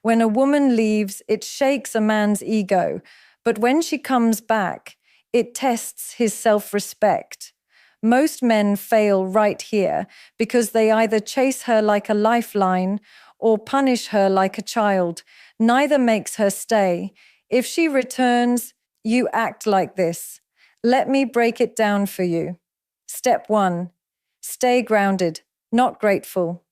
When a woman leaves, it shakes a man's ego, but when she comes back, it tests his self-respect. Most men fail right here because they either chase her like a lifeline or punish her like a child. Neither makes her stay. If she returns, you act like this. Let me break it down for you. Step 1. Stay grounded, not grateful.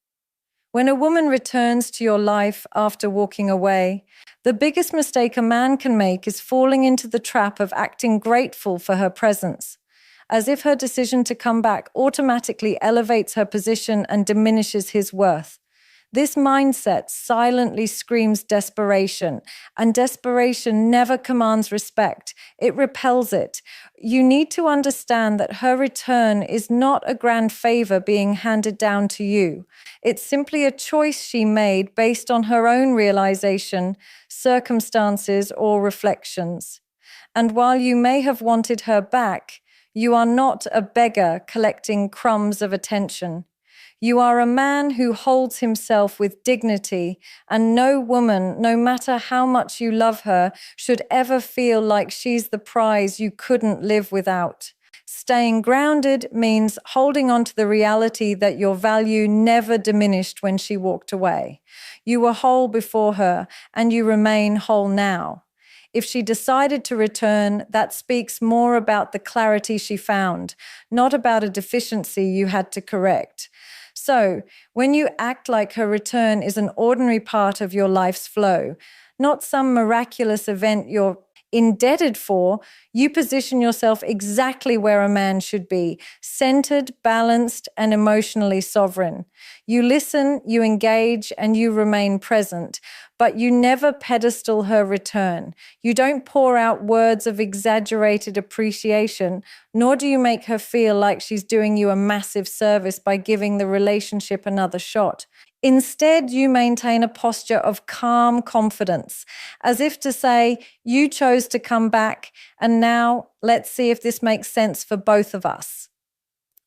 When a woman returns to your life after walking away, the biggest mistake a man can make is falling into the trap of acting grateful for her presence, as if her decision to come back automatically elevates her position and diminishes his worth. This mindset silently screams desperation, and desperation never commands respect. It repels it. You need to understand that her return is not a grand favor being handed down to you. It's simply a choice she made based on her own realization, circumstances, or reflections. And while you may have wanted her back, you are not a beggar collecting crumbs of attention. You are a man who holds himself with dignity, and no woman, no matter how much you love her, should ever feel like she's the prize you couldn't live without. Staying grounded means holding on to the reality that your value never diminished when she walked away. You were whole before her, and you remain whole now. If she decided to return, that speaks more about the clarity she found, not about a deficiency you had to correct. So, when you act like her return is an ordinary part of your life's flow, not some miraculous event you're indebted for, you position yourself exactly where a man should be, centered, balanced, and emotionally sovereign. You listen, you engage, and you remain present, but you never pedestal her return. You don't pour out words of exaggerated appreciation, nor do you make her feel like she's doing you a massive service by giving the relationship another shot. Instead, you maintain a posture of calm confidence, as if to say, you chose to come back, and now let's see if this makes sense for both of us.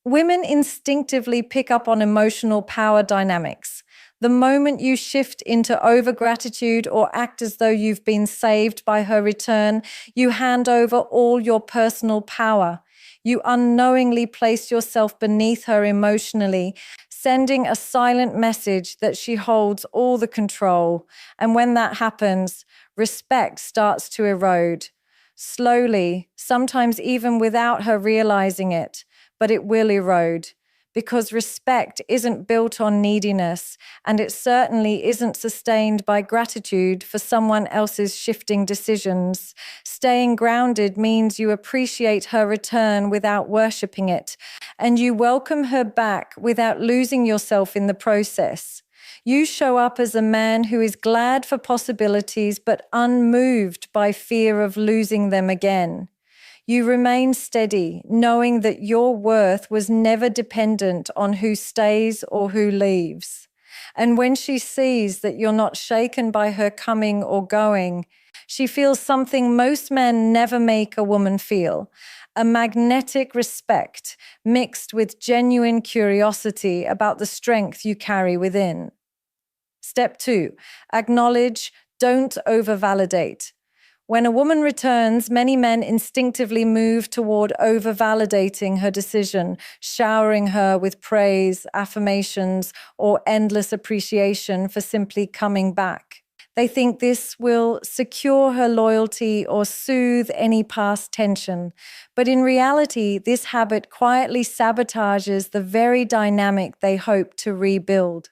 Women instinctively pick up on emotional power dynamics. The moment you shift into over-gratitude or act as though you've been saved by her return, you hand over all your personal power. You unknowingly place yourself beneath her emotionally, sending a silent message that she holds all the control. And when that happens, respect starts to erode. Slowly, sometimes even without her realizing it, but it will erode. Because respect isn't built on neediness, and it certainly isn't sustained by gratitude for someone else's shifting decisions. Staying grounded means you appreciate her return without worshipping it, and you welcome her back without losing yourself in the process. You show up as a man who is glad for possibilities but unmoved by fear of losing them again. You remain steady, knowing that your worth was never dependent on who stays or who leaves. And when she sees that you're not shaken by her coming or going, she feels something most men never make a woman feel: a magnetic respect mixed with genuine curiosity about the strength you carry within. Step 2, acknowledge, don't over-validate. When a woman returns, many men instinctively move toward over-validating her decision, showering her with praise, affirmations, or endless appreciation for simply coming back. They think this will secure her loyalty or soothe any past tension. But in reality, this habit quietly sabotages the very dynamic they hope to rebuild.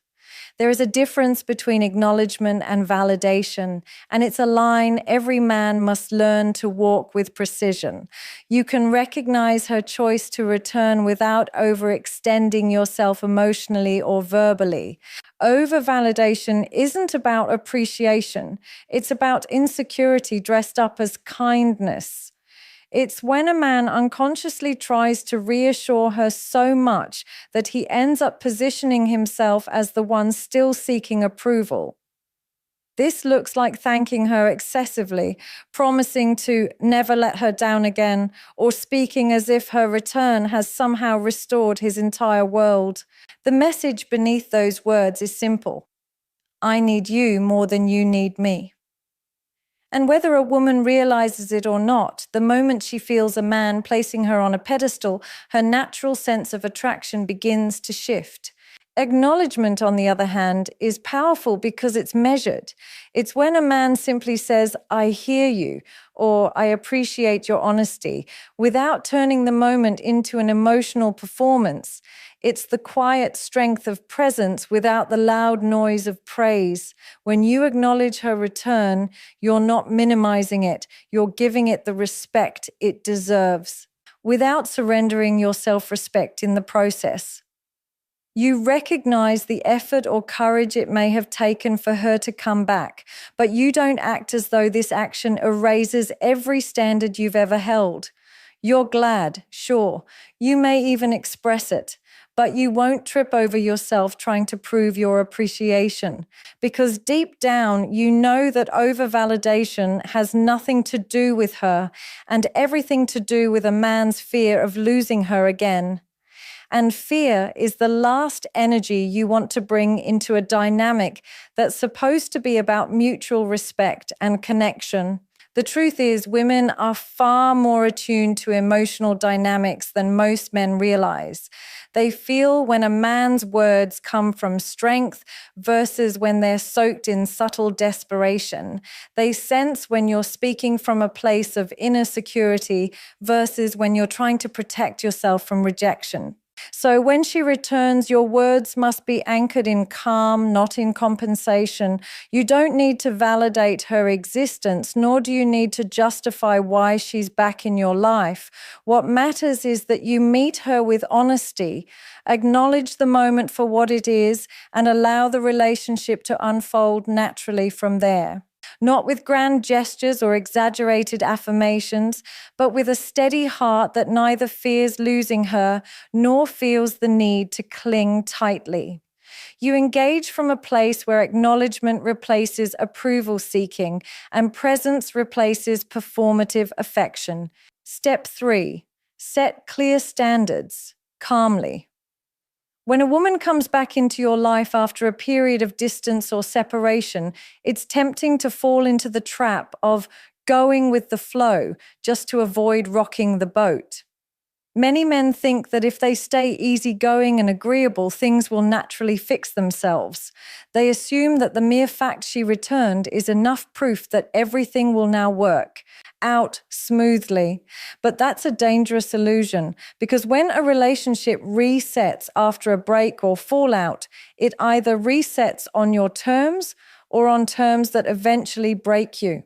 There is a difference between acknowledgement and validation, and it's a line every man must learn to walk with precision. You can recognize her choice to return without overextending yourself emotionally or verbally. Over-validation isn't about appreciation. It's about insecurity dressed up as kindness. It's when a man unconsciously tries to reassure her so much that he ends up positioning himself as the one still seeking approval. This looks like thanking her excessively, promising to never let her down again, or speaking as if her return has somehow restored his entire world. The message beneath those words is simple. I need you more than you need me. And whether a woman realizes it or not, the moment she feels a man placing her on a pedestal, her natural sense of attraction begins to shift. Acknowledgement, on the other hand, is powerful because it's measured. It's when a man simply says, I hear you, or I appreciate your honesty, without turning the moment into an emotional performance. It's the quiet strength of presence without the loud noise of praise. When you acknowledge her return, you're not minimizing it, you're giving it the respect it deserves, without surrendering your self-respect in the process. You recognize the effort or courage it may have taken for her to come back, but you don't act as though this action erases every standard you've ever held. You're glad, sure. You may even express it, but you won't trip over yourself trying to prove your appreciation, because deep down you know that over-validation has nothing to do with her and everything to do with a man's fear of losing her again. And fear is the last energy you want to bring into a dynamic that's supposed to be about mutual respect and connection. The truth is, women are far more attuned to emotional dynamics than most men realize. They feel when a man's words come from strength versus when they're soaked in subtle desperation. They sense when you're speaking from a place of inner security versus when you're trying to protect yourself from rejection. So when she returns, your words must be anchored in calm, not in compensation. You don't need to validate her existence, nor do you need to justify why she's back in your life. What matters is that you meet her with honesty, acknowledge the moment for what it is, and allow the relationship to unfold naturally from there. Not with grand gestures or exaggerated affirmations, but with a steady heart that neither fears losing her nor feels the need to cling tightly. You engage from a place where acknowledgement replaces approval seeking and presence replaces performative affection. Step 3. Set clear standards, calmly. When a woman comes back into your life after a period of distance or separation, it's tempting to fall into the trap of going with the flow just to avoid rocking the boat. Many men think that if they stay easygoing and agreeable, things will naturally fix themselves. They assume that the mere fact she returned is enough proof that everything will now work out smoothly. But that's a dangerous illusion, because when a relationship resets after a break or fallout, it either resets on your terms or on terms that eventually break you.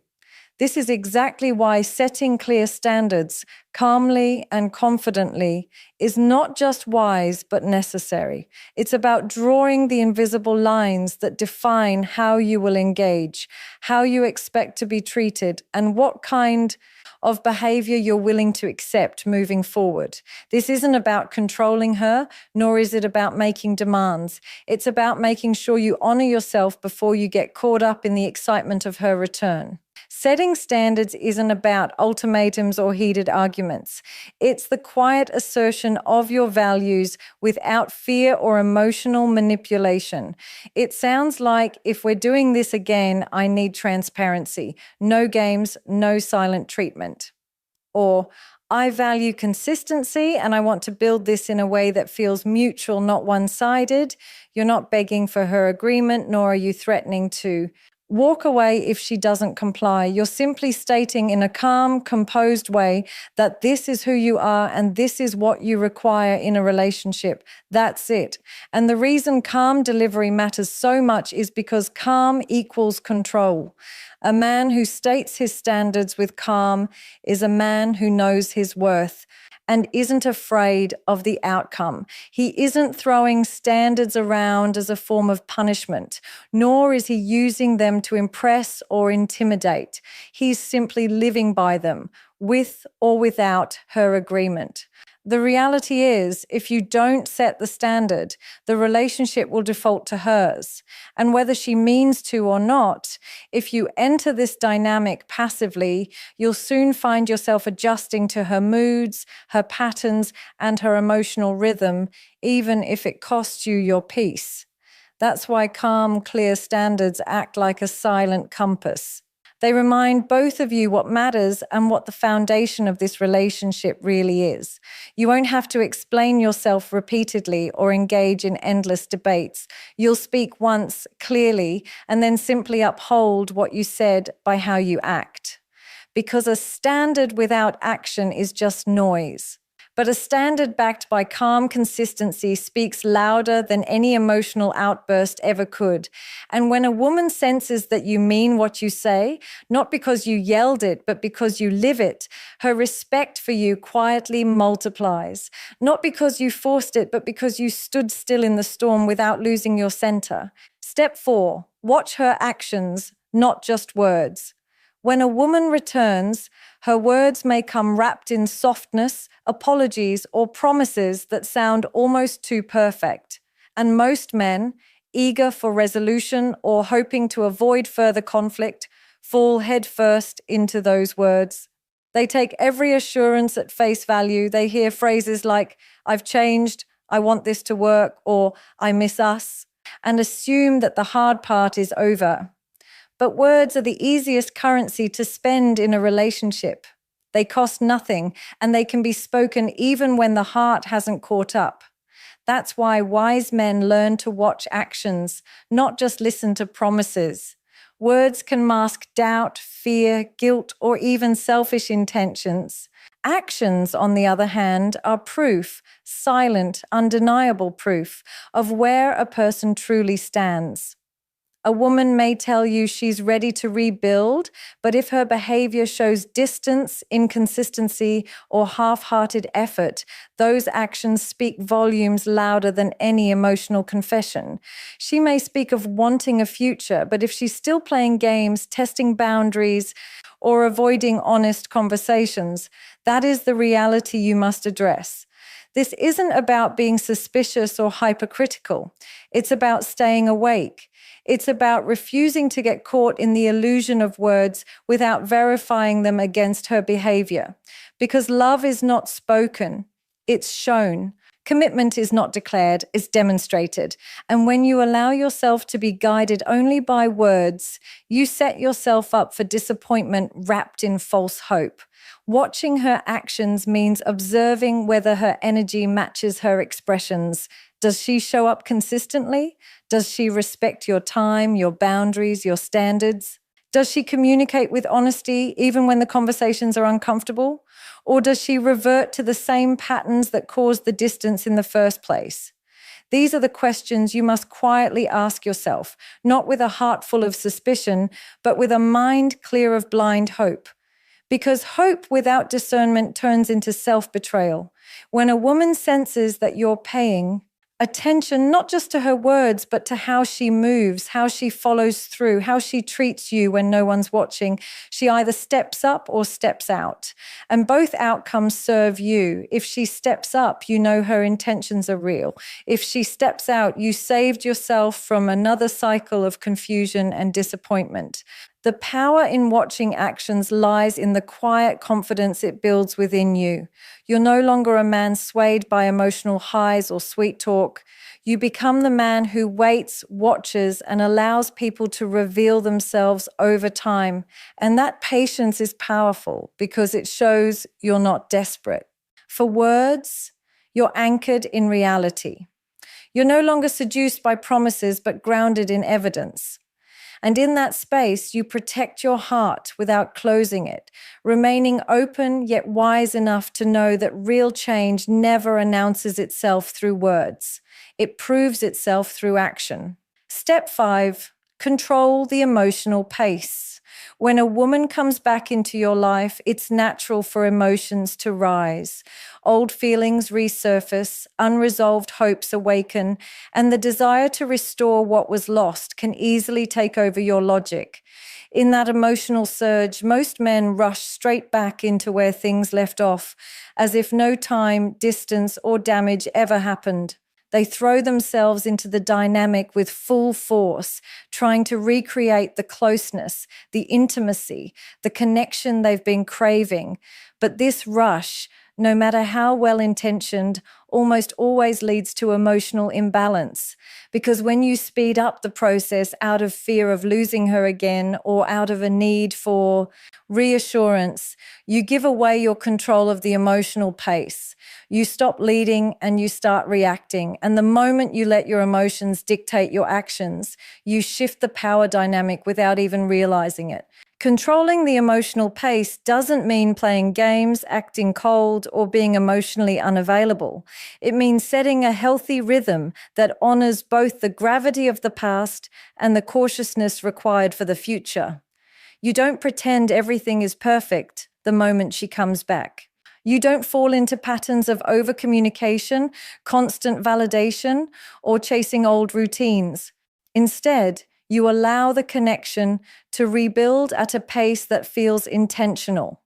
This is exactly why setting clear standards, calmly and confidently, is not just wise but necessary. It's about drawing the invisible lines that define how you will engage, how you expect to be treated, and what kind of behavior you're willing to accept moving forward. This isn't about controlling her, nor is it about making demands. It's about making sure you honor yourself before you get caught up in the excitement of her return. Setting standards isn't about ultimatums or heated arguments. It's the quiet assertion of your values without fear or emotional manipulation. It sounds like, if we're doing this again, I need transparency. No games, no silent treatment. Or, I value consistency and I want to build this in a way that feels mutual, not one-sided. You're not begging for her agreement, nor are you threatening to walk away if she doesn't comply. You're simply stating in a calm, composed way that this is who you are and this is what you require in a relationship. That's it. And the reason calm delivery matters so much is because calm equals control. A man who states his standards with calm is a man who knows his worth and isn't afraid of the outcome. He isn't throwing standards around as a form of punishment, nor is he using them to impress or intimidate. He's simply living by them, with or without her agreement. The reality is, if you don't set the standard, the relationship will default to hers. And whether she means to or not, if you enter this dynamic passively, you'll soon find yourself adjusting to her moods, her patterns, and her emotional rhythm, even if it costs you your peace. That's why calm, clear standards act like a silent compass. They remind both of you what matters and what the foundation of this relationship really is. You won't have to explain yourself repeatedly or engage in endless debates. You'll speak once clearly and then simply uphold what you said by how you act. Because a standard without action is just noise. But a standard backed by calm consistency speaks louder than any emotional outburst ever could. And when a woman senses that you mean what you say, not because you yelled it, but because you live it, her respect for you quietly multiplies. Not because you forced it, but because you stood still in the storm without losing your center. Step 4, watch her actions, not just words. When a woman returns, her words may come wrapped in softness, apologies, or promises that sound almost too perfect. And most men, eager for resolution or hoping to avoid further conflict, fall headfirst into those words. They take every assurance at face value. They hear phrases like, "I've changed," "I want this to work," or "I miss us," and assume that the hard part is over. But words are the easiest currency to spend in a relationship. They cost nothing, and they can be spoken even when the heart hasn't caught up. That's why wise men learn to watch actions, not just listen to promises. Words can mask doubt, fear, guilt, or even selfish intentions. Actions, on the other hand, are proof, silent, undeniable proof, of where a person truly stands. A woman may tell you she's ready to rebuild, but if her behavior shows distance, inconsistency, or half-hearted effort, those actions speak volumes louder than any emotional confession. She may speak of wanting a future, but if she's still playing games, testing boundaries, or avoiding honest conversations, that is the reality you must address. This isn't about being suspicious or hypercritical. It's about staying awake. It's about refusing to get caught in the illusion of words without verifying them against her behavior. Because love is not spoken, it's shown. Commitment is not declared, it's demonstrated. And when you allow yourself to be guided only by words, you set yourself up for disappointment wrapped in false hope. Watching her actions means observing whether her energy matches her expressions. Does she show up consistently? Does she respect your time, your boundaries, your standards? Does she communicate with honesty even when the conversations are uncomfortable? Or does she revert to the same patterns that caused the distance in the first place? These are the questions you must quietly ask yourself, not with a heart full of suspicion, but with a mind clear of blind hope. Because hope without discernment turns into self-betrayal. When a woman senses that you're paying attention not just to her words, but to how she moves, how she follows through, how she treats you when no one's watching, she either steps up or steps out. And both outcomes serve you. If she steps up, you know her intentions are real. If she steps out, you saved yourself from another cycle of confusion and disappointment. The power in watching actions lies in the quiet confidence it builds within you. You're no longer a man swayed by emotional highs or sweet talk. You become the man who waits, watches, and allows people to reveal themselves over time. And that patience is powerful because it shows you're not desperate. For words, you're anchored in reality. You're no longer seduced by promises, but grounded in evidence. And in that space, you protect your heart without closing it, remaining open yet wise enough to know that real change never announces itself through words. It proves itself through action. Step 5, control the emotional pace. When a woman comes back into your life, it's natural for emotions to rise. Old feelings resurface, unresolved hopes awaken, and the desire to restore what was lost can easily take over your logic. In that emotional surge, most men rush straight back into where things left off, as if no time, distance, or damage ever happened. They throw themselves into the dynamic with full force, trying to recreate the closeness, the intimacy, the connection they've been craving. But this rush, no matter how well-intentioned, almost always leads to emotional imbalance. Because when you speed up the process out of fear of losing her again or out of a need for reassurance, you give away your control of the emotional pace. You stop leading and you start reacting. And the moment you let your emotions dictate your actions, you shift the power dynamic without even realizing it. Controlling the emotional pace doesn't mean playing games, acting cold, or being emotionally unavailable. It means setting a healthy rhythm that honors both the gravity of the past and the cautiousness required for the future. You don't pretend everything is perfect the moment she comes back. You don't fall into patterns of over-communication, constant validation, or chasing old routines. Instead, you allow the connection to rebuild at a pace that feels intentional,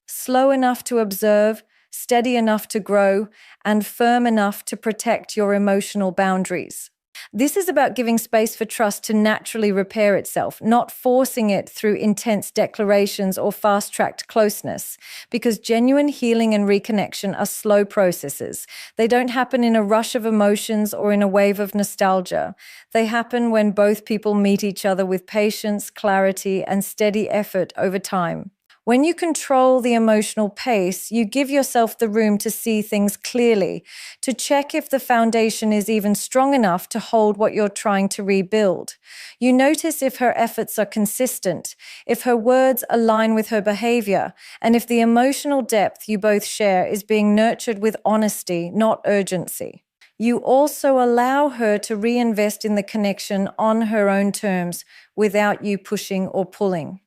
slow enough to observe, steady enough to grow, and firm enough to protect your emotional boundaries. This is about giving space for trust to naturally repair itself, not forcing it through intense declarations or fast-tracked closeness, because genuine healing and reconnection are slow processes. They don't happen in a rush of emotions or in a wave of nostalgia. They happen when both people meet each other with patience, clarity, and steady effort over time. When you control the emotional pace, you give yourself the room to see things clearly, to check if the foundation is even strong enough to hold what you're trying to rebuild. You notice if her efforts are consistent, if her words align with her behavior, and if the emotional depth you both share is being nurtured with honesty, not urgency. You also allow her to reinvest in the connection on her own terms without you pushing or pulling.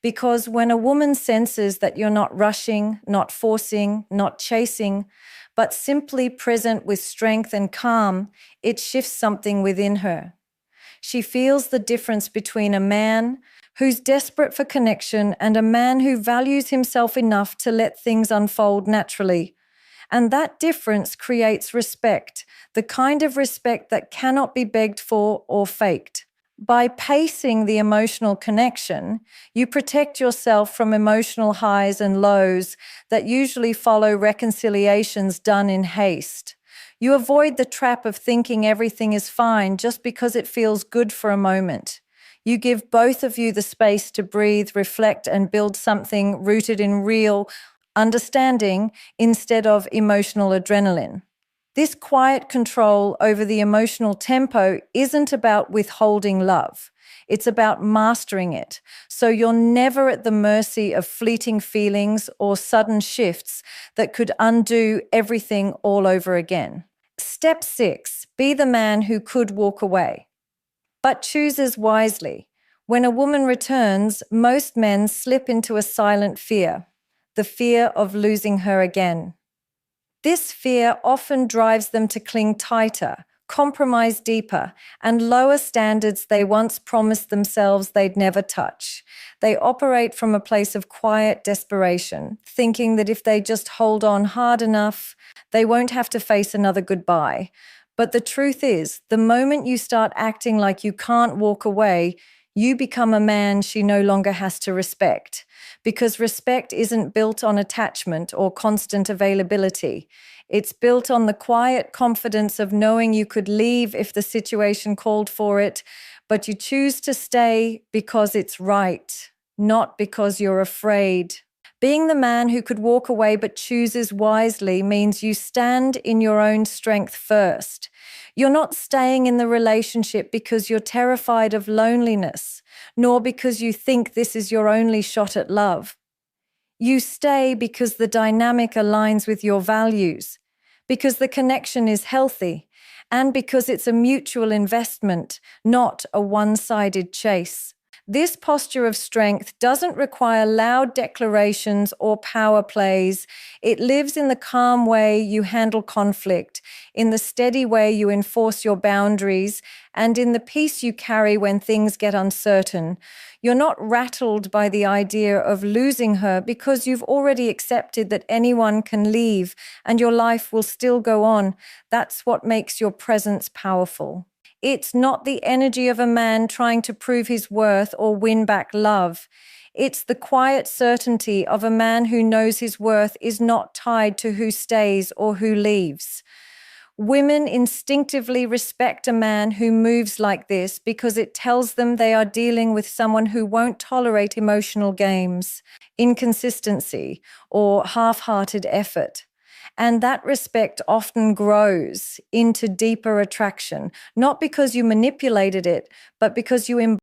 Because when a woman senses that you're not rushing, not forcing, not chasing, but simply present with strength and calm, it shifts something within her. She feels the difference between a man who's desperate for connection and a man who values himself enough to let things unfold naturally. And that difference creates respect, the kind of respect that cannot be begged for or faked. By pacing the emotional connection, you protect yourself from emotional highs and lows that usually follow reconciliations done in haste. You avoid the trap of thinking everything is fine just because it feels good for a moment. You give both of you the space to breathe, reflect, and build something rooted in real understanding instead of emotional adrenaline. This quiet control over the emotional tempo isn't about withholding love. It's about mastering it. So you're never at the mercy of fleeting feelings or sudden shifts that could undo everything all over again. Step 6, be the man who could walk away, but chooses wisely. When a woman returns, most men slip into a silent fear, the fear of losing her again. This fear often drives them to cling tighter, compromise deeper, and lower standards they once promised themselves they'd never touch. They operate from a place of quiet desperation, thinking that if they just hold on hard enough, they won't have to face another goodbye. But the truth is, the moment you start acting like you can't walk away, you become a man she no longer has to respect. Because respect isn't built on attachment or constant availability. It's built on the quiet confidence of knowing you could leave if the situation called for it, but you choose to stay because it's right, not because you're afraid. Being the man who could walk away but chooses wisely means you stand in your own strength first. You're not staying in the relationship because you're terrified of loneliness, nor because you think this is your only shot at love. You stay because the dynamic aligns with your values, because the connection is healthy, and because it's a mutual investment, not a one-sided chase. This posture of strength doesn't require loud declarations or power plays. It lives in the calm way you handle conflict, in the steady way you enforce your boundaries, and in the peace you carry when things get uncertain. You're not rattled by the idea of losing her because you've already accepted that anyone can leave and your life will still go on. That's what makes your presence powerful. It's not the energy of a man trying to prove his worth or win back love. It's the quiet certainty of a man who knows his worth is not tied to who stays or who leaves. Women instinctively respect a man who moves like this because it tells them they are dealing with someone who won't tolerate emotional games, inconsistency, or half-hearted effort. And that respect often grows into deeper attraction, not because you manipulated it, but because you